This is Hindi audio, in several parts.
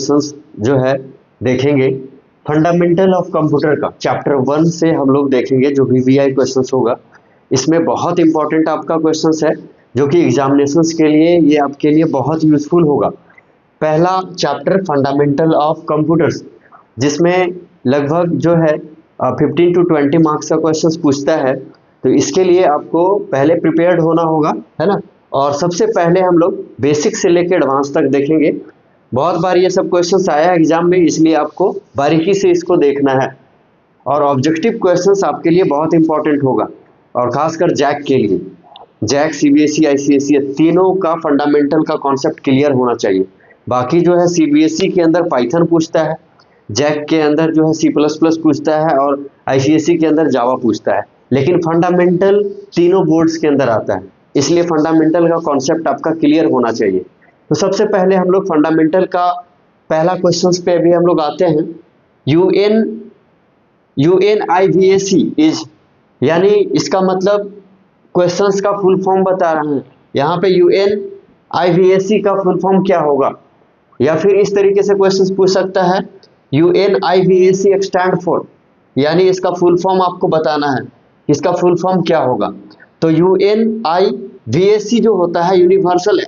क्वेश्चंस जो है देखेंगे फंडामेंटल ऑफ कंप्यूटर का चैप्टर 1 से हम लोग देखेंगे जो वीवीआई क्वेश्चंस होगा। इसमें बहुत इंपॉर्टेंट आपका क्वेश्चंस है जो कि एग्जामिनेशंस के लिए ये आपके लिए बहुत यूजफुल होगा। पहला चैप्टर फंडामेंटल ऑफ कंप्यूटर्स, जिसमें लगभग जो है 15 to 20 मार्क्स का क्वेश्चंस पूछता है। तो इसके लिए आपको पहले प्रिपेयर्ड होना होगा, है ना। और सबसे पहले हम लोग बेसिक से लेकर एडवांस तक देखेंगे। बहुत बार ये सब क्वेश्चंस आया है एग्जाम में, इसलिए आपको बारीकी से इसको देखना है। और ऑब्जेक्टिव क्वेश्चंस आपके लिए बहुत इंपॉर्टेंट होगा, और खासकर जैक के लिए। जैक, सीबीएसई, आईसीएसई तीनों का फंडामेंटल का कॉन्सेप्ट क्लियर होना चाहिए। बाकी जो है सीबीएसई के अंदर पाइथन पूछता है, जैक के अंदर जो है सी प्लस प्लस पूछता है, और आईसीएसई के अंदर जावा पूछता है। लेकिन फंडामेंटल तीनों बोर्ड्स के अंदर आता है, इसलिए फंडामेंटल का कॉन्सेप्ट आपका क्लियर होना चाहिए। तो सबसे पहले हम लोग फंडामेंटल का पहला क्वेश्चन पे अभी हम लोग आते हैं। यूएनआईवीएसी इज, यानी इसका मतलब क्वेश्चंस का फुल फॉर्म बता रहे हैं। यहाँ पे यूएनआईवीएसी का फुल फॉर्म क्या होगा, या फिर इस तरीके से क्वेश्चंस पूछ सकता है यूएनआईवीएसी स्टैंड फॉर, यानी इसका फुल फॉर्म आपको बताना है, इसका फुल फॉर्म क्या होगा। तो यूएनआईवीएसी जो होता है यूनिवर्सल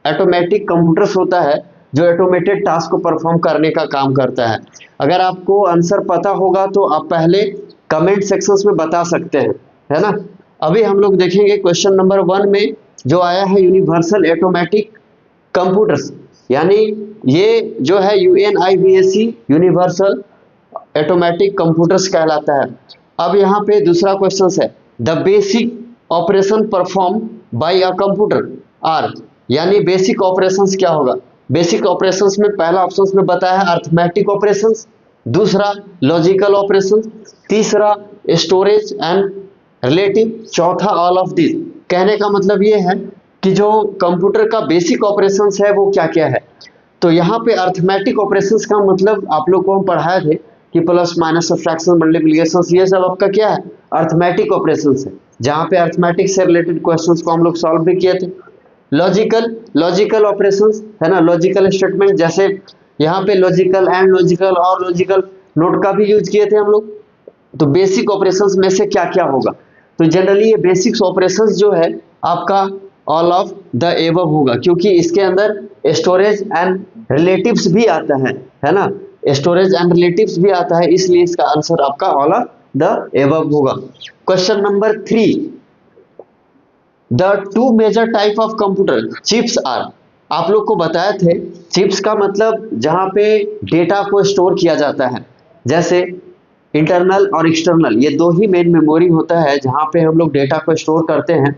ऑटोमेटिक कंप्यूटर्स होता है, जो ऑटोमेटेड टास्क को परफॉर्म करने का काम करता है। अगर आपको आंसर पता होगा तो आप पहले कमेंट सेक्शंस में बता सकते हैं, है ना। अभी हम लोग देखेंगे क्वेश्चन नंबर 1 में जो आया है यूनिवर्सल ऑटोमेटिक कंप्यूटर्स, यानी ये जो है यूएनआईवीएसी यूनिवर्सल ऑटोमेटिक कंप्यूटर्स कहलाता है। अब यहाँ पे दूसरा क्वेश्चन है the basic operation perform by a computer are, यानी बेसिक ऑपरेशंस क्या होगा। बेसिक ऑपरेशंस में पहला ऑप्शन में बताया है अर्थमेटिक ऑपरेशंस, दूसरा लॉजिकल ऑपरेशंस, तीसरा स्टोरेज एंड रिलेटिव, चौथा ऑल ऑफ दिस। कहने का मतलब ये है कि जो कंप्यूटर का बेसिक ऑपरेशंस है वो क्या क्या है। तो यहाँ पे अर्थमेटिक ऑपरेशंस का मतलब आप लोग को हम पढ़ाए थे कि प्लस माइनस सब्ट्रैक्शन मल्टीप्लिकेशन, ये सब आपका क्या है, अर्थमेटिक ऑपरेशंस है, जहाँ पे अर्थमेटिक से रिलेटेड क्वेश्चंस को हम लोग सॉल्व भी किए थे। लॉजिकल ऑपरेशंस है ना, लॉजिकल स्टेटमेंट, जैसे यहाँ पे लॉजिकल एंड लॉजिकल और लॉजिकल नोट का भी यूज किए थे हम लोग। तो बेसिक ऑपरेशंस में से क्या क्या होगा, तो जनरली ये बेसिक्स ऑपरेशंस जो है आपका ऑल ऑफ द एबव होगा, क्योंकि इसके अंदर स्टोरेज एंड रिलेटिव्स भी आता है ना, स्टोरेज एंड रिलेटिव्स भी आता है, इसलिए इसका आंसर आपका ऑल ऑफ द एबव होगा। Question number 3, the two major type of computer chips are. आप लोग को बताए थे चिप्स का मतलब जहां पे डेटा को स्टोर किया जाता है, जैसे इंटरनल और एक्सटर्नल, ये दो ही मेन मेमोरी होता है जहां पे हम लोग डेटा को स्टोर करते हैं।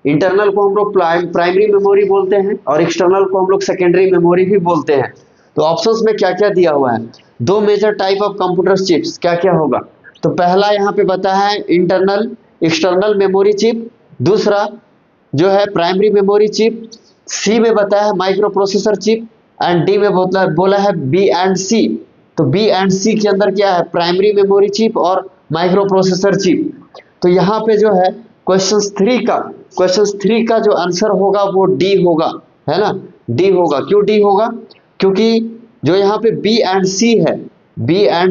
इंटरनल को हम लोग प्राइमरी मेमोरी बोलते हैं और एक्सटर्नल को हम लोग सेकेंडरी मेमोरी भी बोलते हैं। तो ऑप्शंस में क्या क्या दिया हुआ है, दो major type of computer chips क्या क्या होगा। तो पहला यहाँ पे बताया है इंटरनल एक्सटर्नल मेमोरी चिप, दूसरा जो है प्राइमरी मेमोरी चिप, सी में बताया है micro processor chip, and D में बोला है बी एंड सी। तो बी एंड सी के अंदर क्या है, प्राइमरी मेमोरी चिप और माइक्रो प्रोसेसर चिप। तो यहाँ पे जो है क्वेश्चन 3 का जो आंसर होगा वो डी होगा, है ना, डी होगा। क्यों डी होगा, क्योंकि जो यहाँ पे बी एंड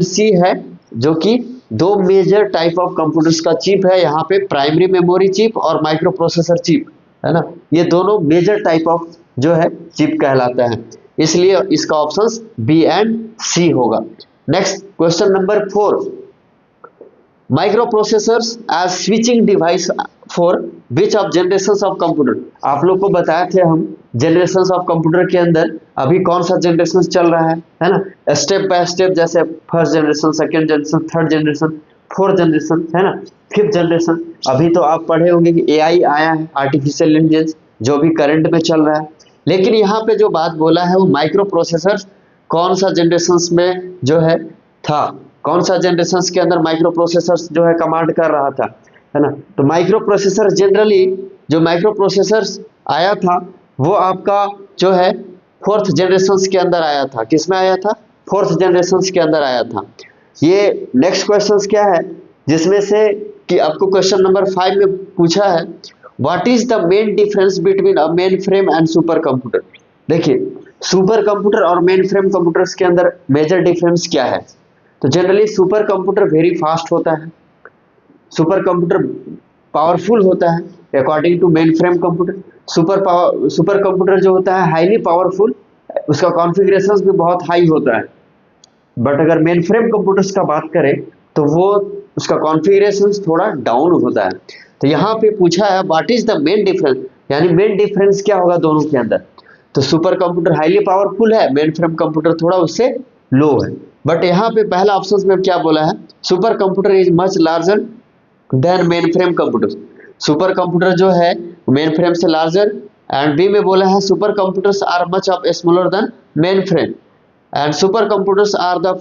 सी है जो कि दो मेजर टाइप ऑफ कंप्यूटर्स का चिप है। यहाँ पे प्राइमरी मेमोरी चिप और माइक्रो प्रोसेसर चिप, है ना, ये दोनों मेजर टाइप ऑफ जो है चिप कहलाता है, इसलिए इसका ऑप्शन बी एंड सी होगा। Next question number 4, microprocessors as switching device for which of generations of computer. आप लोग को बताए थे हम जनरेशंस ऑफ कंप्यूटर के अंदर अभी कौन सा जनरेशन चल रहा है ना, स्टेप बाय स्टेप, जैसे first generation, second generation, third generation, fourth generation, है ना, फिफ्थ जनरेशन। अभी तो आप पढ़े होंगे कि एआई आया है, आर्टिफिशियल इंटेलिजेंस, जो भी करंट में चल रहा है। लेकिन यहाँ पे जो बात बोला है वो माइक्रो प्रोसेसर कौन सा जनरेशन में जो है था, कौन सा जनरेशन के अंदर माइक्रो प्रोसेसर जो है कमांड कर रहा था, है ना। तो माइक्रो प्रोसेसर जनरली जो माइक्रो प्रोसेसर आया था वो आपका जो है फोर्थ जनरेशन के अंदर आया था। किस में आया था, फोर्थ जनरेशन के अंदर आया था। ये नेक्स्ट क्वेश्चन क्या है, जिसमें से कि आपको क्वेश्चन नंबर 5 में पूछा है what is the main difference between a mainframe and supercomputer. देखिए सुपर कंप्यूटर और मेन फ्रेम कंप्यूटर्स के अंदर मेजर डिफरेंस क्या है? तो generally supercomputer very fast होता है, सुपर कंप्यूटर पावरफुल होता है according to mainframe computer. Supercomputer जो होता है हाईली पावरफुल, उसका कॉन्फ़िगरेशंस भी बहुत हाई होता है। बट अगर मेन फ्रेम कंप्यूटर्स का बात करें तो वो उसका कॉन्फ़िगरेशंस थोड़ा डाउन होता है। तो यहाँ पे पूछा है what is the main difference, यानी मेन डिफरेंस क्या होगा दोनों के अंदर। तो सुपर कंप्यूटर हाईली पावरफुल है, मेन फ्रेम कंप्यूटर थोड़ा उससे लो है। बट यहाँ पे पहला ऑप्शन में क्या बोला है, supercomputer is much larger than mainframe computer. Supercomputer जो है मेन फ्रेम से लार्जर, एंड बी में बोला है supercomputers are much of smaller than mainframe, and supercomputers are the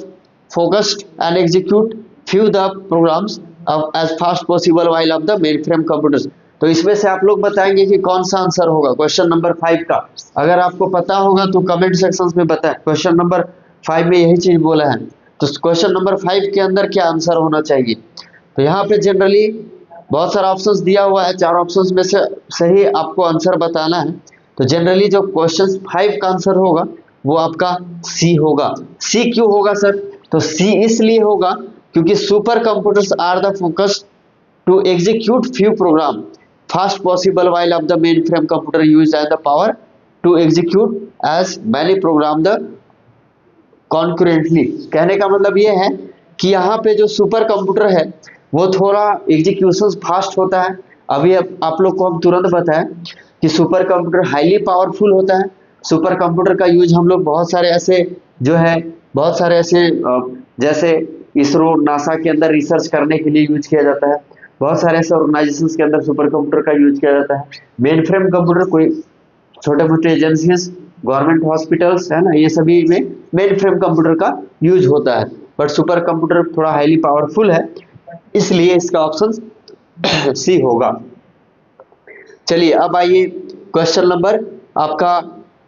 focused and execute few the programs of as fast possible while of the mainframe computers। तो इसमें से आप लोग बताएंगे कि कौन सा आंसर होगा क्वेश्चन नंबर 5 का। अगर आपको पता होगा तो कमेंट सेक्शन में बताएं। क्वेश्चन नंबर 5 में यही चीज बोला है, तो क्वेश्चन नंबर 5 के अंदर क्या आंसर होना चाहिए। तो यहाँ पे जनरली बहुत सारा ऑप्शंस दिया हुआ है, 4 ऑप्शंस में से सही आपको आंसर बताना है। तो जनरली जो क्वेश्चन 5 का आंसर होगा वो आपका सी होगा। सी क्यों होगा सर? तो सी इसलिए होगा क्योंकि supercomputers are the focus to execute few program fast possible while of the mainframe computer use as the power to execute as many program the concurrently. कहने का मतलब ये है कि यहाँ पे जो सुपर कंप्यूटर है वो थोड़ा एग्जीक्यूशन फास्ट होता है। अभी आप लोग को हम तुरंत बताएं कि सुपर कंप्यूटर हाईली पावरफुल होता है। सुपर कंप्यूटर का यूज हम लोग बहुत सारे ऐसे जैसे इसरो नासा के अंदर रिसर्च करने के लिए यूज किया जाता है। बहुत सारे ऐसे ऑर्गेनाइजेशंस के अंदर सुपर कंप्यूटर का यूज किया जाता है। मेन फ्रेम कंप्यूटर कोई छोटे मोटे एजेंसीज, गवर्नमेंट हॉस्पिटल्स है ना, ये सभी में मेन फ्रेम कंप्यूटर का यूज होता है। बट सुपर कंप्यूटर थोड़ा हाईली पावरफुल है, इसलिए इसका ऑप्शन सी होगा। चलिए अब आइए क्वेश्चन नंबर आपका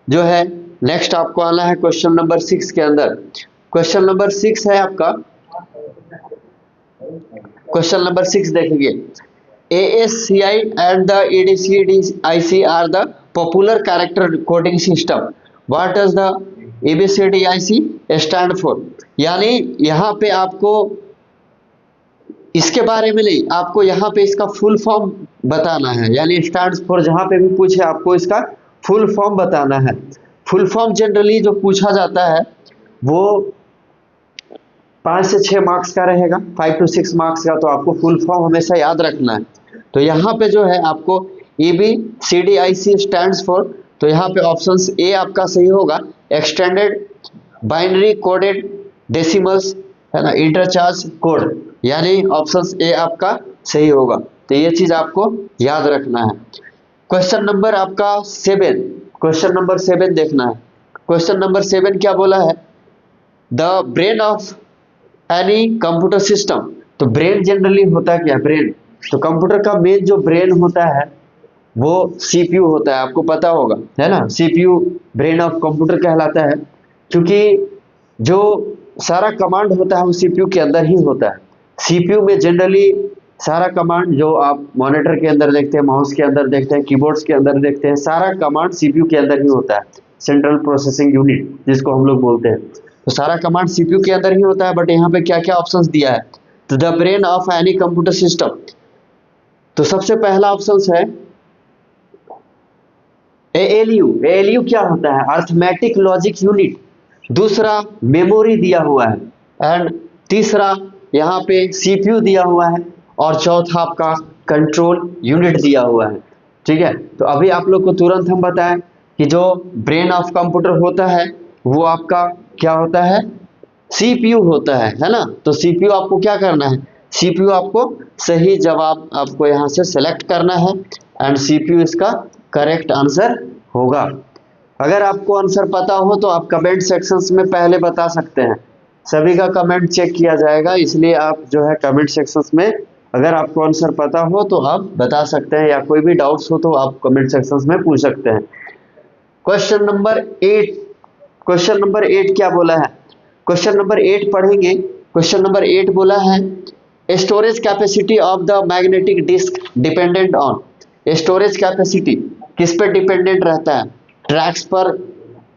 जो है नेक्स्ट आपको आना है क्वेश्चन नंबर 6 के अंदर। क्वेश्चन नंबर 6 है आपका, क्वेश्चन नंबर 6 देखेंगे। ASCII and the ABCDIC are the popular character coding system. What does the ABCDIC stand for? यानी यहाँ पे आपको इसके बारे में नहीं, आपको यहाँ पे इसका फुल फॉर्म बताना है। यानी स्टैंड्स फॉर जहाँ पे भी पूछे आपको इसका फुल फॉर्म बताना है। फुल फॉर्म जनरली जो पूछा जाता है वो 5 से 6 मार्क्स का रहेगा, 5 to 6 मार्क्स का। तो आपको फुल फॉर्म हमेशा याद रखना है। तो यहाँ पे जो है आपको ABCDIC स्टैंड्स फॉर, तो यहाँ पे ऑप्शन ए आपका सही होगा, एक्सटेंडेड बाइनरी कोडेड डेसिमल्स है ना, इंटरचार्ज कोड, यानी ऑप्शन ए आपका सही होगा। तो ये चीज आपको याद रखना है। क्वेश्चन नंबर आपका 7, क्वेश्चन नंबर 7 देखना है। क्वेश्चन नंबर 7 क्या बोला है, the brain of any computer system. तो ब्रेन जनरली होता क्या, ब्रेन तो कंप्यूटर का मेन जो ब्रेन होता है वो CPU होता है, आपको पता होगा है ना। CPU ब्रेन ऑफ कंप्यूटर कहलाता है, क्योंकि जो सारा कमांड होता है वो CPU के अंदर ही होता है। CPU में जनरली सारा कमांड जो आप मॉनिटर के अंदर देखते हैं, माउस के अंदर देखते हैं, कीबोर्ड्स के अंदर देखते हैं, सारा कमांड CPU के अंदर ही होता है, सेंट्रल प्रोसेसिंग यूनिट जिसको हम लोग बोलते हैं। तो सारा कमांड CPU के अंदर ही होता है। बट यहाँ पे क्या क्या ऑप्शंस दिया है, तो the brain of any computer system. तो सबसे पहला ऑप्शन है ALU। ALU क्या होता है, अर्थमेटिक लॉजिक यूनिट। दूसरा मेमोरी दिया हुआ है, एंड तीसरा यहाँ पे CPU दिया हुआ है, और चौथा आपका कंट्रोल यूनिट दिया हुआ है। ठीक है, तो अभी आप लोग को तुरंत हम बताएं कि जो ब्रेन ऑफ कंप्यूटर होता है वो आपका क्या होता है, CPU होता है ना। तो CPU आपको क्या करना है, CPU आपको सही जवाब आपको यहाँ से सेलेक्ट करना है, एंड CPU इसका करेक्ट आंसर होगा। अगर आपको आंसर पता हो तो आप कमेंट सेक्शंस में पहले बता सकते हैं, सभी का कमेंट चेक किया जाएगा, इसलिए आप जो है कमेंट सेक्शंस में अगर आपको आंसर पता हो तो आप बता सकते हैं, या कोई भी डाउट्स हो तो आप कमेंट सेक्शंस में पूछ सकते हैं। क्वेश्चन नंबर 8, क्वेश्चन नंबर 8 क्या बोला है, क्वेश्चन नंबर 8 पढ़ेंगे। क्वेश्चन नंबर 8 बोला है storage capacity of the magnetic disk dependent on. Storage capacity किस पे डिपेंडेंट रहता है, tracks per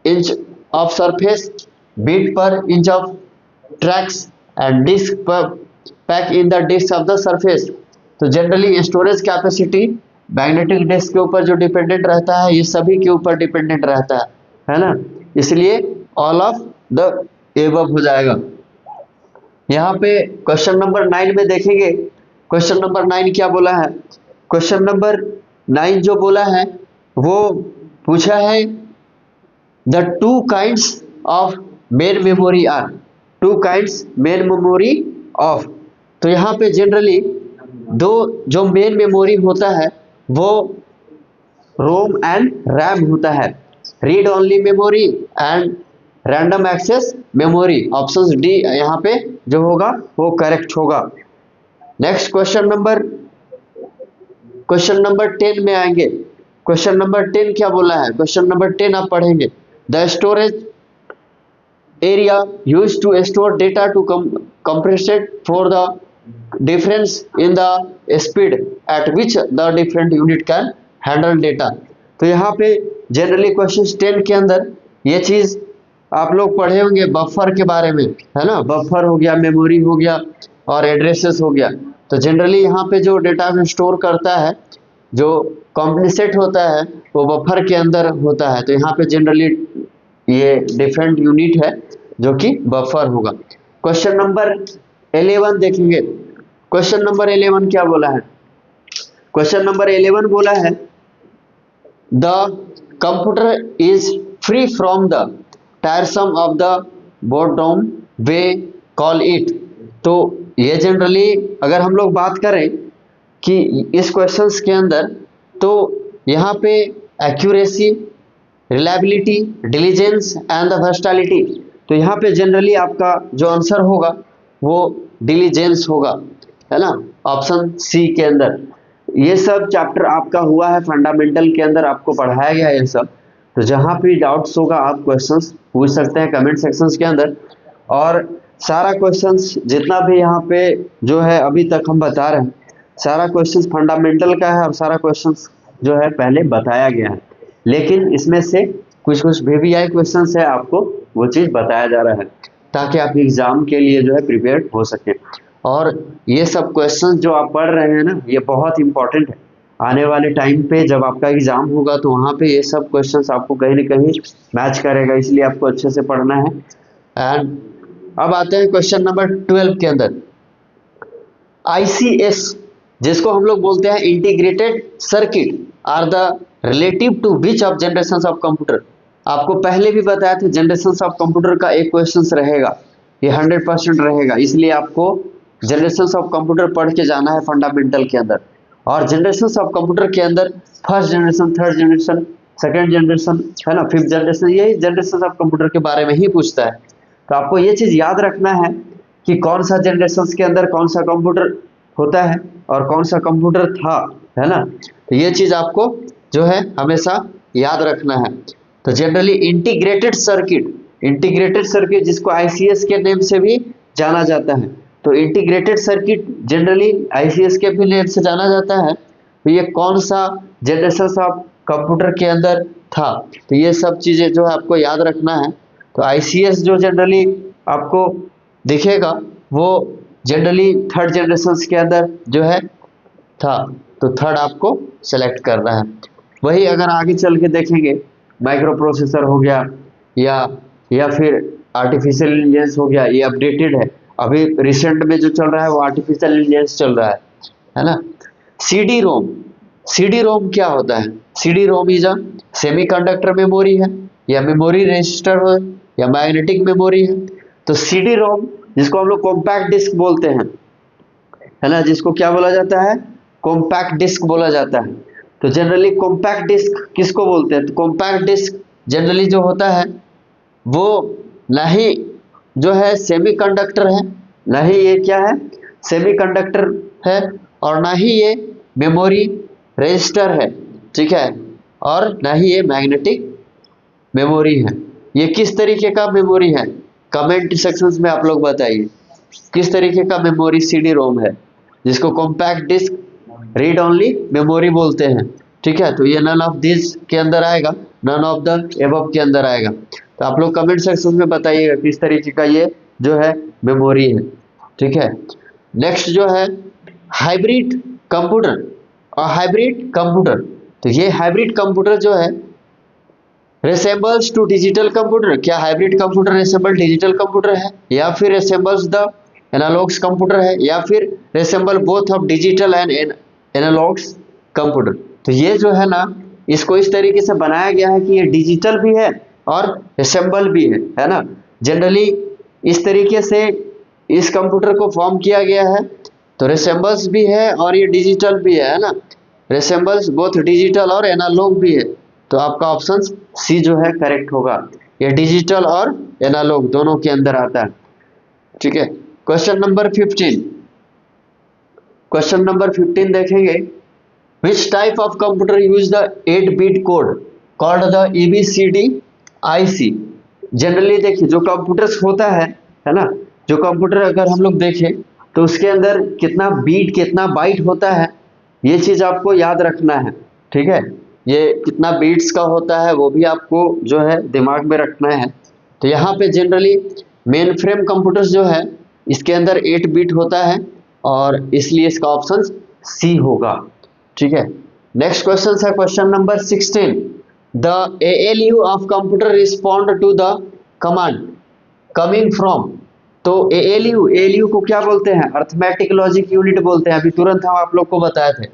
inch of surface, bit per inch of tracks and disk per pack in the disk of the surface. तो generally storage capacity magnetic disk के ऊपर जो डिपेंडेंट रहता है, ये सभी के ऊपर डिपेंडेंट रहता है ना, इसलिए ऑल ऑफ द एबव हो जाएगा। यहाँ पे क्वेश्चन नंबर 9 में देखेंगे, क्वेश्चन नंबर 9 क्या बोला है। क्वेश्चन नंबर 9 जो बोला है वो पूछा है the two kinds of main memory are, two kinds main memory of. तो यहाँ पे जनरली दो जो मेन मेमोरी होता है वो रोम एंड रैम होता है, read only memory and random access memory. Option d यहाँ पे जो होगा वो करेक्ट होगा। नेक्स्ट क्वेश्चन नंबर 10 में आएंगे। क्वेश्चन नंबर 10 क्या बोला है, क्वेश्चन नंबर 10 आप पढ़ेंगे। The storage area used to store data to compressed for the difference in the speed at which the different unit can handle data. तो यहाँ पे जनरली क्वेश्चन 10 के अंदर ये चीज आप लोग पढ़े होंगे बफर के बारे में, है ना। बफर हो गया, मेमोरी हो गया और एड्रेसेस हो गया। तो जनरली यहाँ पे जो डेटा में स्टोर करता है, जो कॉम्प्लिसेट होता है, वो बफर के अंदर होता है। तो यहाँ पे जनरली ये डिफरेंट यूनिट है जो कि बफर होगा। क्वेश्चन नंबर 11 देखेंगे। क्वेश्चन नंबर 11 क्या बोला है, क्वेश्चन नंबर 11 बोला है the computer is free from the टायरसम of the bottom way call it. तो ये जनरली अगर हम लोग बात करें कि इस क्वेश्चंस के अंदर, तो यहाँ पे accuracy, reliability, diligence and the versatility. तो यहाँ पे जनरली आपका जो आंसर होगा वो डिलीजेंस होगा, है ना, ऑप्शन सी के अंदर। ये सब चैप्टर आपका हुआ है फंडामेंटल के अंदर, आपको पढ़ाया गया है ये सब। तो जहाँ भी डाउट्स होगा आप क्वेश्चंस पूछ सकते हैं कमेंट सेक्शंस के अंदर। और सारा क्वेश्चंस जितना भी यहाँ पे जो है अभी तक हम बता रहे हैं, सारा क्वेश्चंस फंडामेंटल का है और सारा क्वेश्चंस जो है पहले बताया गया है, लेकिन इसमें से कुछ कुछ VVI क्वेश्चंस है, आपको वो चीज़ बताया जा रहा है ताकि आप एग्जाम के लिए जो है प्रिपेयर हो सके। और ये सब क्वेश्चंस जो आप पढ़ रहे हैं ना, ये बहुत इंपॉर्टेंट है। आने वाले टाइम पे जब आपका एग्जाम होगा तो वहाँ पे ये सब क्वेश्चंस आपको कहीं ना कहीं मैच करेगा, इसलिए आपको अच्छे से पढ़ना है। एंड अब आते हैं क्वेश्चन नंबर 12 के अंदर। ICS जिसको हम लोग बोलते हैं integrated circuit are the relative to which of generation of computer. आपको पहले भी बताया था जनरेशन ऑफ कंप्यूटर का एक क्वेश्चन रहेगा, ये 100% रहेगा, इसलिए आपको जनरेशन ऑफ कंप्यूटर पढ़ के जाना है फंडामेंटल के अंदर। और जनरेशन ऑफ कंप्यूटर के अंदर first generation, third generation, second generation, है ना, फिफ्थ जनरेशन, यही जनरेशन ऑफ कंप्यूटर के बारे में ही पूछता है। तो आपको ये चीज़ याद रखना है कि कौन सा जनरेशन के अंदर कौन सा कंप्यूटर होता है और कौन सा कंप्यूटर था, है ना। तो ये चीज़ आपको जो है हमेशा याद रखना है। तो जनरली इंटीग्रेटेड सर्किट जिसको ICS के नेम से भी जाना जाता है, तो इंटीग्रेटेड सर्किट जनरली ICS के भी नेम से जाना जाता है। तो ये कौन सा जनरेशन ऑफ कंप्यूटर के अंदर था, तो ये सब चीज़ें जो है आपको याद रखना है। तो ICS जो जनरली आपको दिखेगा वो जनरली थर्ड जनरेशन के अंदर जो है था, तो थर्ड आपको सेलेक्ट करना है। वही अगर आगे चल के देखेंगे माइक्रो प्रोसेसर हो गया या फिर आर्टिफिशियल इंटेलिजेंस हो गया, ये अपडेटेड है। अभी रिसेंट में जो चल रहा है वो आर्टिफिशियल इंटेलिजेंस चल रहा है ना। CD रोम क्या होता है? CD ROM is a semiconductor memory है, या मेमोरी रजिस्टर है, या मैग्नेटिक मेमोरी है। तो CD रोम जिसको हम लोग कॉम्पैक्ट डिस्क बोलते हैं, है ना, जिसको क्या बोला जाता है, कॉम्पैक्ट डिस्क बोला जाता है। तो जनरली कॉम्पैक्ट डिस्क किसको बोलते हैं? तो कॉम्पैक्ट डिस्क जनरली जो होता है वो ना ही जो है सेमीकंडक्टर है, ना ही ये क्या है, सेमीकंडक्टर है, और ना ही ये मेमोरी रजिस्टर है, ठीक है, और ना ही ये मैग्नेटिक मेमोरी है। ये किस तरीके का मेमोरी है? कमेंट सेक्शंस में आप लोग बताइए किस तरीके का मेमोरी CD रोम है, जिसको compact disc read only memory बोलते हैं। ठीक है, तो ये नन ऑफ दिस के अंदर आएगा, नन ऑफ द एबव के अंदर आएगा। तो आप लोग कमेंट सेक्शन में बताइएगा किस तरीके का ये जो है मेमोरी है। ठीक है, नेक्स्ट जो है हाइब्रिड कंप्यूटर और हाइब्रिड कंप्यूटर। तो ये हाइब्रिड कंप्यूटर जो है रिसेंबल्स टू डिजिटल कंप्यूटर। क्या hybrid computer resemble digital computer है, या फिर रिसेंबल्स द एनालॉग्स कंप्यूटर है, या फिर resemble both of digital and analogues computer. तो ये जो है ना, इसको इस तरीके से बनाया गया है कि ये डिजिटल भी है और रिसेंबल भी है ना। जनरली इस तरीके से इस कंप्यूटर को फॉर्म किया गया है, तो रिसेंबल्स भी है और ये डिजिटल भी है ना। रिसेंबल्स बोथ डिजिटल और एनालॉग भी है, तो आपका ऑप्शन सी जो है करेक्ट होगा। ये डिजिटल और एनालॉग दोनों के अंदर आता है। ठीक है, क्वेश्चन नंबर 15। क्वेश्चन नंबर 15 देखेंगे, which type of computer use the 8-bit code called the ABCD IC। Generally देखिए जो कंप्यूटर्स होता है ना, जो कंप्यूटर अगर हम लोग देखें तो उसके अंदर कितना बीट कितना बाइट होता है, ये चीज आपको याद रखना है। ठीक है, ये कितना बीट्स का होता है वो भी आपको जो है दिमाग में रखना है। तो यहाँ पे जनरली मेन फ्रेम कंप्यूटर्स जो है इसके अंदर 8 बिट होता है, और इसलिए इसका ऑप्शन सी होगा। ठीक है, नेक्स्ट क्वेश्चन है question number 16। The ALU of computer respond to the command coming from. तो ALU को क्या बोलते हैं, अर्थमेटिक लॉजिक यूनिट बोलते हैं। अभी तुरंत हम आप लोग को बताए थे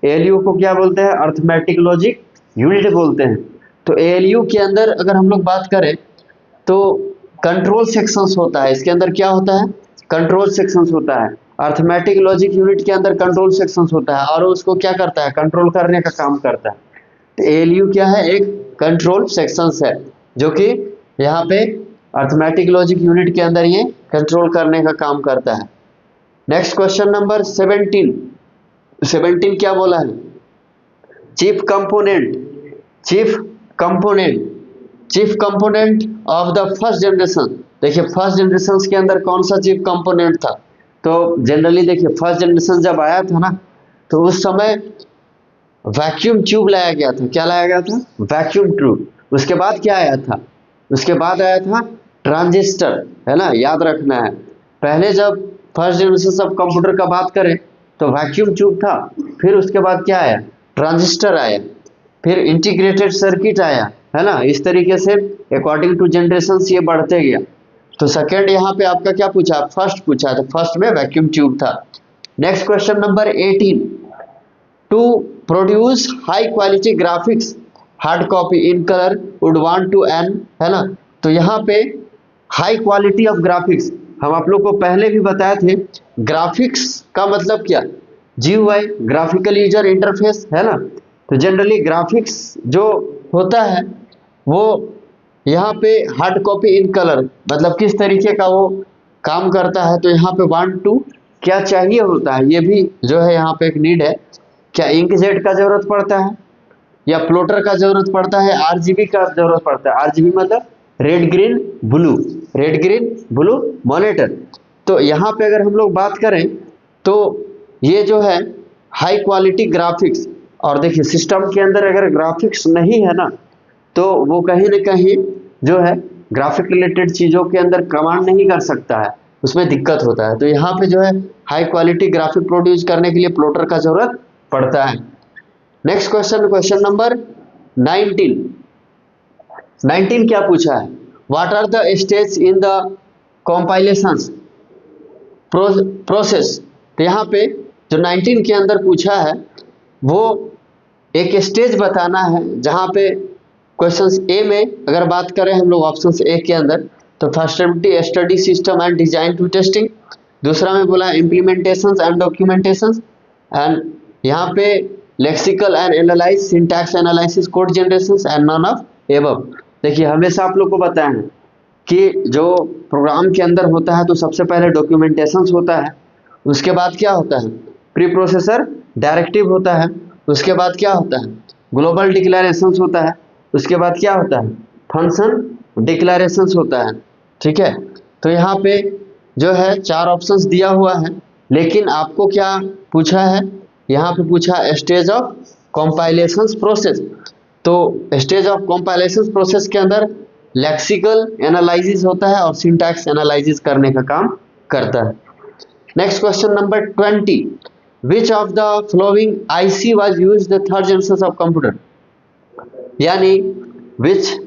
ALU को क्या बोलते हैं, अर्थमेटिक लॉजिक यूनिट बोलते हैं। तो ALU के अंदर अगर हम लोग बात करें तो कंट्रोल सेक्शंस होता है, इसके अंदर क्या होता है, कंट्रोल सेक्शंस होता है। अर्थमेटिक लॉजिक यूनिट के अंदर कंट्रोल सेक्शंस होता है, और उसको क्या करता है, कंट्रोल करने का काम करता है। तो ALU क्या है, एक कंट्रोल सेक्शंस है, जो कि यहाँ पे अर्थमेटिक लॉजिक यूनिट के अंदर ये कंट्रोल करने का काम करता है। नेक्स्ट क्वेश्चन नंबर 17 क्या बोला है, chief component of the first generation. देखिए फर्स्ट जनरेशन के अंदर कौन सा चीफ कंपोनेंट था, तो जनरली देखिए फर्स्ट जनरेशन जब आया था ना, तो उस समय वैक्यूम ट्यूब लाया गया था। क्या लाया गया था, वैक्यूम ट्यूब। उसके बाद क्या आया था, उसके बाद आया था ट्रांजिस्टर, है ना, याद रखना है। पहले जब फर्स्ट जनरेशन सब कंप्यूटर का बात करें तो वैक्यूम ट्यूब था, फिर उसके बाद क्या आया, ट्रांजिस्टर आया, फिर इंटीग्रेटेड सर्किट आया, है ना। इस तरीके से अकॉर्डिंग टू जनरेशन ये बढ़ते गया। तो सेकेंड यहाँ पे आपका क्या पूछा, फर्स्ट पूछा, तो फर्स्ट में वैक्यूम ट्यूब था। Next question number 18, to produce high quality graphics hard copy in colour would want to an, है ना। तो यहाँ पे हाई क्वालिटी ऑफ ग्राफिक्स हम आप लोग को पहले भी बताए थे। ग्राफिक्स का मतलब क्या, GUI, ग्राफिकल यूजर इंटरफेस, है ना। तो जनरली ग्राफिक्स जो होता है वो यहाँ पे हार्ड कॉपी इन कलर मतलब किस तरीके का वो काम करता है। तो यहाँ पे वांट टू क्या चाहिए होता है, ये भी जो है यहाँ पे एक नीड है। क्या इंकजेट का जरूरत पड़ता है, या प्लॉटर का जरूरत पड़ता है, RGB का जरूरत पड़ता है। RGB मतलब रेड ग्रीन ब्लू मॉनिटर। तो यहाँ पे अगर हम लोग बात करें तो ये जो है हाई क्वालिटी ग्राफिक्स, और देखिए सिस्टम के अंदर अगर ग्राफिक्स नहीं है ना, तो वो कहीं ना कहीं जो है ग्राफिक रिलेटेड चीज़ों के अंदर कमांड नहीं कर सकता है, उसमें दिक्कत होता है। तो यहाँ पे जो है हाई क्वालिटी ग्राफिक प्रोड्यूस करने के लिए प्लॉटर का जरूरत पड़ता है। नेक्स्ट क्वेश्चन नंबर 19 क्या पूछा है, what are the stage in the compilations process. तो यहाँ पे जो 19 के अंदर पूछा है वो एक स्टेज बताना है, जहाँ पे क्वेश्चन ए में अगर बात करें हम लोग ऑप्शन ए के अंदर, तो first study system and design to testing, दूसरा में बोला इम्प्लीमेंटेशन एंड डॉक्यूमेंटेशन, एंड यहाँ पे lexical and analyse, syntax analysis, code generation and none of above. देखिए हमेशा आप लोग को बताया है कि जो प्रोग्राम के अंदर होता है तो सबसे पहले डॉक्यूमेंटेशन होता है, उसके बाद क्या होता है, प्री प्रोसेसर डायरेक्टिव होता है, उसके बाद क्या होता है, ग्लोबल डिक्लेरेशंस होता है, उसके बाद क्या होता है, फंक्शन डिक्लेरेशंस होता है। ठीक है, तो यहाँ पे जो है 4 ऑप्शंस दिया हुआ है, लेकिन आपको क्या पूछा है, यहाँ पे पूछा स्टेज ऑफ कंपाइलेशन प्रोसेस। तो स्टेज ऑफ कंपाइलेशन प्रोसेस के अंदर लेक्सिकल एनालिसिस होता है और सिंटैक्स एनालिसिस करने का काम करता है। Next question number 20, which of the following IC was used the third generation of computer, यानी which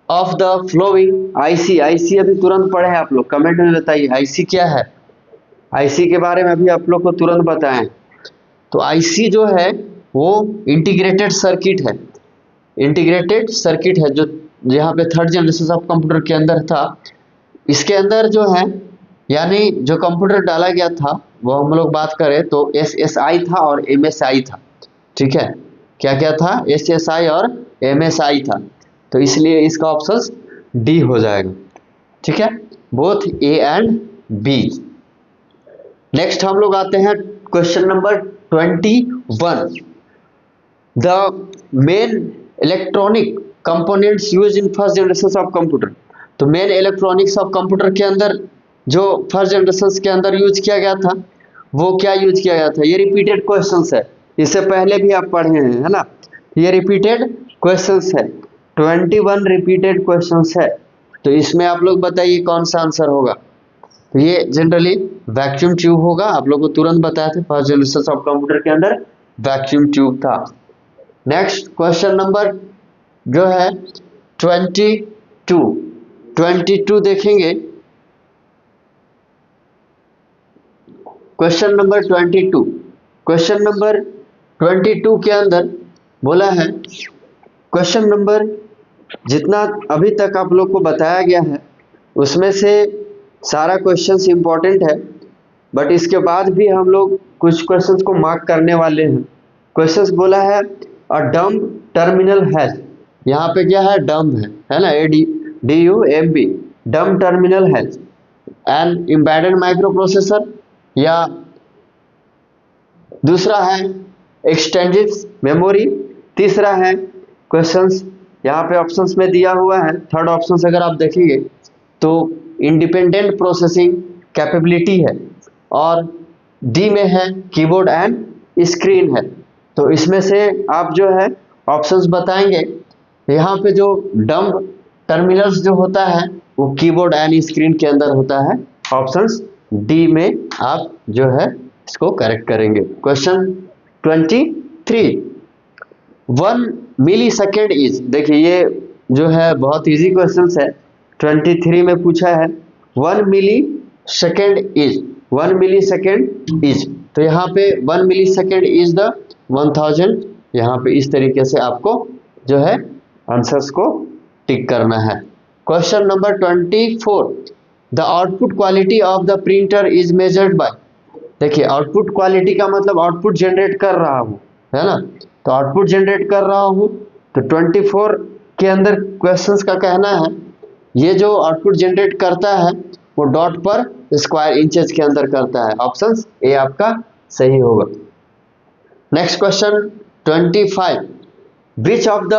of the following IC, IC अभी तुरंत पढ़े हैं आप लोग, कमेंट में बताइए आईसी क्या है, आईसी के बारे में अभी आप लोग को तुरंत बताएं। तो आईसी जो है वो इंटीग्रेटेड सर्किट है, इंटीग्रेटेड सर्किट है जो यहाँ पे थर्ड जनरेशन ऑफ कंप्यूटर के अंदर था। इसके अंदर जो है यानी जो कंप्यूटर डाला गया था वो हम लोग बात करें तो एसएसआई था और एमएसआई था, ठीक है, क्या क्या था, एसएसआई और एमएसआई था, तो इसलिए इसका ऑप्शन डी हो जाएगा, ठीक है, both a and b. Next हम लोग आते हैं question number 21, the main electronic components use in first generation of computer. तो मेन इलेक्ट्रॉनिक्स ऑफ कंप्यूटर के अंदर जो फर्स्ट जनरेशन के अंदर यूज किया गया था वो क्या यूज किया गया था, ये रिपीटेड क्वेश्चंस है, इससे पहले भी आप पढ़े हैं, है ना, ये रिपीटेड क्वेश्चंस है, 21 रिपीटेड क्वेश्चंस है। तो इसमें आप लोग बताइए कौन सा आंसर होगा। तो ये जनरली वैक्यूम ट्यूब होगा, आप लोग को तुरंत बताया था फर्स्ट जनरेशन ऑफ कंप्यूटर के अंदर वैक्यूम ट्यूब था। नेक्स्ट क्वेश्चन नंबर जो है 22 देखेंगे, क्वेश्चन नंबर 22, क्वेश्चन नंबर 22 के अंदर बोला है, क्वेश्चन नंबर जितना अभी तक आप लोग को बताया गया है उसमें से सारा क्वेश्चंस इंपॉर्टेंट है, बट इसके बाद भी हम लोग कुछ क्वेश्चंस को मार्क करने वाले हैं। क्वेश्चंस बोला है अ डम्ब टर्मिनल हैज, यहाँ पे क्या है, डम्ब है ना, DUMB, dumb terminal has an embedded micro processor, या दूसरा है एक्सटेंडेड मेमोरी, तीसरा है क्वेश्चंस यहाँ पे ऑप्शंस में दिया हुआ है, थर्ड ऑप्शन अगर आप देखेंगे तो इंडिपेंडेंट प्रोसेसिंग कैपेबिलिटी है, और डी में है कीबोर्ड एंड स्क्रीन है। तो इसमें से आप जो है ऑप्शंस बताएंगे, यहाँ पे जो डम्ब टर्मिनल्स जो होता है वो कीबोर्ड एंड स्क्रीन के अंदर होता है, ऑप्शंस डी में आप जो है इसको करेक्ट करेंगे। क्वेश्चन 23, 1 मिली सेकेंड इज, देखिए ये जो है बहुत इजी क्वेश्चन है, 23 में पूछा है 1 millisecond is, 1 millisecond is, तो यहाँ पे 1 मिली सेकेंड इज द 1000, यहाँ पे इस तरीके से आपको जो है आंसर्स को टिक करना है। Question number 24, the output quality of the printer is measured by, देखिए आउटपुट क्वालिटी का मतलब आउटपुट जनरेट कर रहा हूँ, है ना, तो आउटपुट जनरेट कर रहा हूँ, तो 24 के अंदर क्वेश्चंस का कहना है ये जो आउटपुट जनरेट करता है वो डॉट पर स्क्वायर इंचेस के अंदर करता है, ऑप्शन ए आपका सही होगा। Next question 25, which of the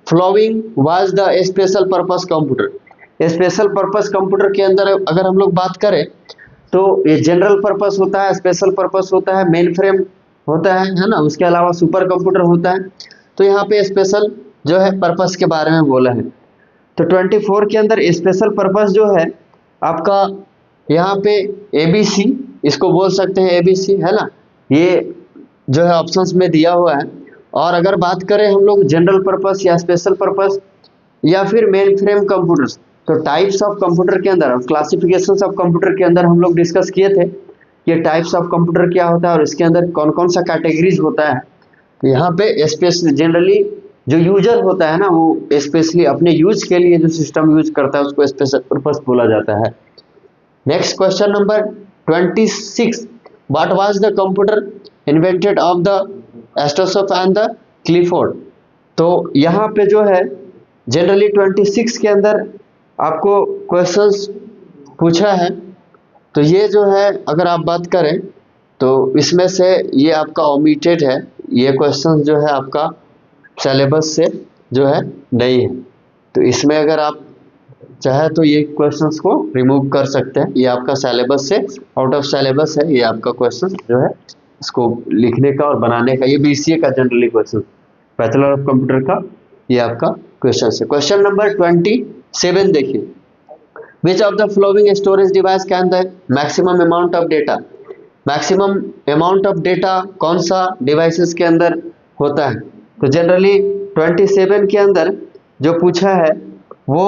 flowing was the special purpose computer. Special purpose computer के अंदर अगर हम लोग बात करें तो ये जनरल पर्पस होता है, स्पेशल पर्पस होता है, मेन फ्रेम होता है ना, उसके अलावा सुपर कंप्यूटर होता है। तो यहाँ पे स्पेशल जो है पर्पस के बारे में बोला है। तो 24 के अंदर स्पेशल पर्पस जो है आपका यहाँ पे ABC, इसको बोल सकते हैं ABC, है ना, ये जो है ऑप्शंस में दिया हुआ है। और अगर बात करें हम लोग जनरल पर्पस या स्पेशल पर्पस या फिर मेन फ्रेम कंप्यूटर्स, तो टाइप्स ऑफ कंप्यूटर के अंदर, क्लासिफिकेशंस ऑफ कंप्यूटर के अंदर हम लोग डिस्कस किए थे ये टाइप्स ऑफ कंप्यूटर क्या होता है और इसके अंदर कौन कौन सा कैटेगरीज होता है। तो यहाँ पे स्पेशली जनरली जो यूजर होता है ना वो स्पेशली अपने यूज के लिए जो सिस्टम यूज करता है उसको स्पेशल पर्पस बोला जाता है। Next question number 26, what was the computer invented of the Atanasoff and the Clifford. तो यहाँ पे जो है जनरली 26 के अंदर आपको क्वेश्चंस पूछा है, तो ये जो है अगर आप बात करें तो इसमें से ये आपका ओमिटेड है, ये क्वेश्चन जो है आपका सिलेबस से जो है नहीं है, तो इसमें अगर आप चाहे तो ये क्वेश्चंस को रिमूव कर सकते हैं, ये आपका सिलेबस से आउट ऑफ सिलेबस है, ये आपका क्वेश्चन जो है इसको लिखने का और बनाने का। ये बीसीए का generally question, bachelor of computer का ये आपका क्वेश्चन है। क्वेश्चन नंबर 27 देखिए, विच of the flowing storage device can the maximum amount of data. Maximum amount of data कौन सा डिवाइसेस के अंदर होता है? तो जनरली 27 के अंदर जो पूछा है वो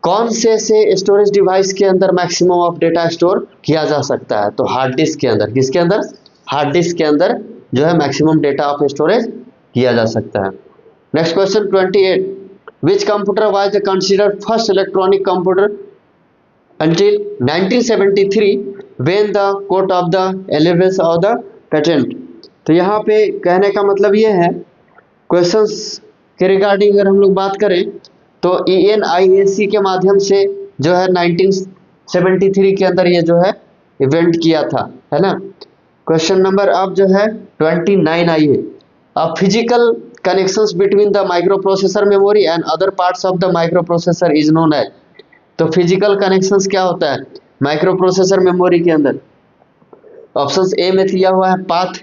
कौन से स्टोरेज डिवाइस के अंदर मैक्सिमम ऑफ डेटा स्टोर किया जा सकता है? तो हार्ड डिस्क के अंदर। किसके अंदर? हार्ड डिस्क के अंदर जो है मैक्सिमम डेटा ऑफ स्टोरेज किया जा सकता है। Next question 28, which computer was the considered first electronic computer until 1973 when the court of the elevation of the patent। तो यहाँ पे कहने का मतलब ये है, क्वेश्चंस के रिगार्डिंग अगर हम लोग बात करें तो ENIAC के माध्यम से जो है 1973 के अंदर ये जो है इवेंट किया था, है ना। क्वेश्चन नंबर अब जो है 29 आइए, अब physical connections between the microprocessor memory and other parts of the microprocessor is known as. तो फिजिकल कनेक्शंस क्या होता है माइक्रो प्रोसेसर मेमोरी के अंदर? ऑप्शन ए में दिया हुआ है पाथ।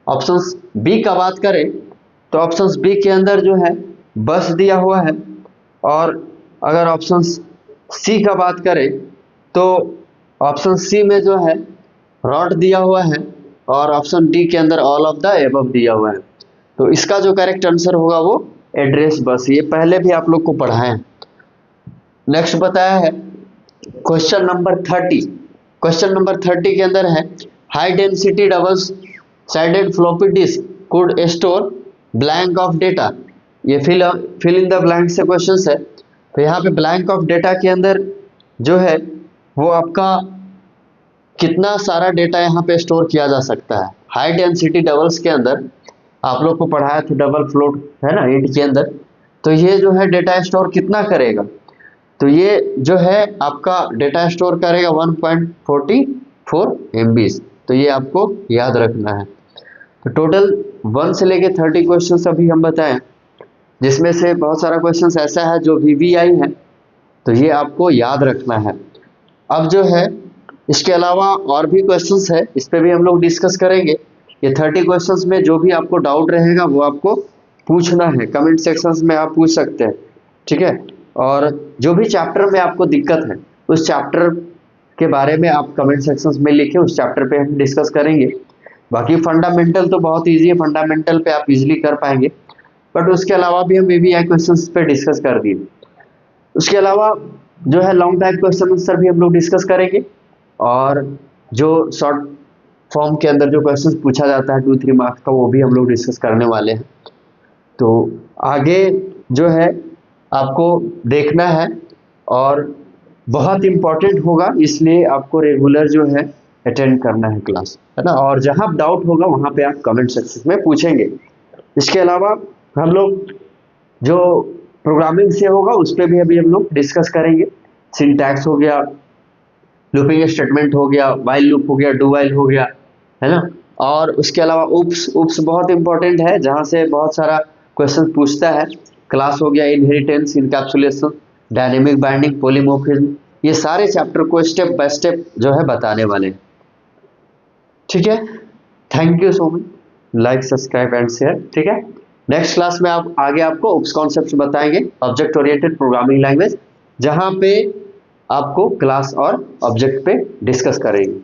ऑप्शन बी का बात करें तो ऑप्शन बी के अंदर जो है बस दिया हुआ है, और अगर ऑप्शन सी का बात करें तो ऑप्शन सी में जो है रॉड दिया हुआ है, और ऑप्शन डी के अंदर ऑल ऑफ द एबव दिया हुआ है। तो इसका जो करेक्ट आंसर होगा वो एड्रेस बस, ये पहले भी आप लोग को पढ़ाए हैं। नेक्स्ट बताया है क्वेश्चन नंबर 30। क्वेश्चन नंबर 30 के अंदर है high density double sided floppy disk could store blank of data. ये फिल इन द ब्लैंक से क्वेश्चन है। तो यहाँ पे ब्लैंक ऑफ डेटा के अंदर जो है वो आपका कितना सारा डेटा यहाँ पे स्टोर किया जा सकता है। हाई डेंसिटी डबल्स के अंदर आप लोग को पढ़ाया था डबल फ्लोट, है ना, इंट के अंदर। तो ये जो है डेटा स्टोर कितना करेगा? तो ये जो है आपका डेटा स्टोर करेगा 1.44 MB। तो ये आपको याद रखना है। तो टोटल 1 से लेके 30 क्वेश्चन अभी हम बताएं, जिसमें से बहुत सारा क्वेश्चन ऐसा है जो VVI है, तो ये आपको याद रखना है। अब जो है इसके अलावा और भी क्वेश्चंस है, इस पर भी हम लोग डिस्कस करेंगे। ये 30 क्वेश्चंस में जो भी आपको डाउट रहेगा वो आपको पूछना है, कमेंट सेक्शंस में आप पूछ सकते हैं, ठीक है। और जो भी चैप्टर में आपको दिक्कत है उस चैप्टर के बारे में आप कमेंट सेक्शंस में लिखें, उस चैप्टर पे हम डिस्कस करेंगे। बाकी फंडामेंटल तो बहुत ईजी है, फंडामेंटल पे आप इजीली कर पाएंगे, बट उसके अलावा भी हम VVI क्वेश्चंस पे डिस्कस कर दिए। उसके अलावा जो है लॉन्ग टाइप क्वेश्चन आंसर भी हम लोग डिस्कस करेंगे, और जो शॉर्ट फॉर्म के अंदर जो क्वेश्चन पूछा जाता है 2-3 मार्क्स का वो भी हम लोग डिस्कस करने वाले हैं। तो आगे जो है आपको देखना है, और बहुत इम्पॉर्टेंट होगा, इसलिए आपको रेगुलर जो है अटेंड करना है क्लास, है ना। और जहां डाउट होगा वहां पे आप कमेंट सेक्शन में पूछेंगे। इसके अलावा हम लोग जो प्रोग्रामिंग से होगा उस पर भी अभी हम लोग डिस्कस करेंगे। सिंटैक्स हो गया, लूपिंग स्टेटमेंट हो गया, वाइल लूप हो गया, डू वाइल हो गया, है ना। और उसके अलावा उप्स बहुत इंपॉर्टेंट है, जहां से बहुत सारा क्वेश्चन पूछता है। क्लास हो गया, inheritance, encapsulation, dynamic binding, polymorphism, ये सारे चैप्टर को स्टेप बाय स्टेप जो है बताने वाले हैं, ठीक है। Thank you so much, like subscribe and share, ठीक है। नेक्स्ट क्लास में आप आगे आपको उप्स कॉन्सेप्ट बताएंगे, ऑब्जेक्ट ओरिएंटेड प्रोग्रामिंग लैंग्वेज, जहां पे आपको क्लास और ऑब्जेक्ट पे डिस्कस करेंगे।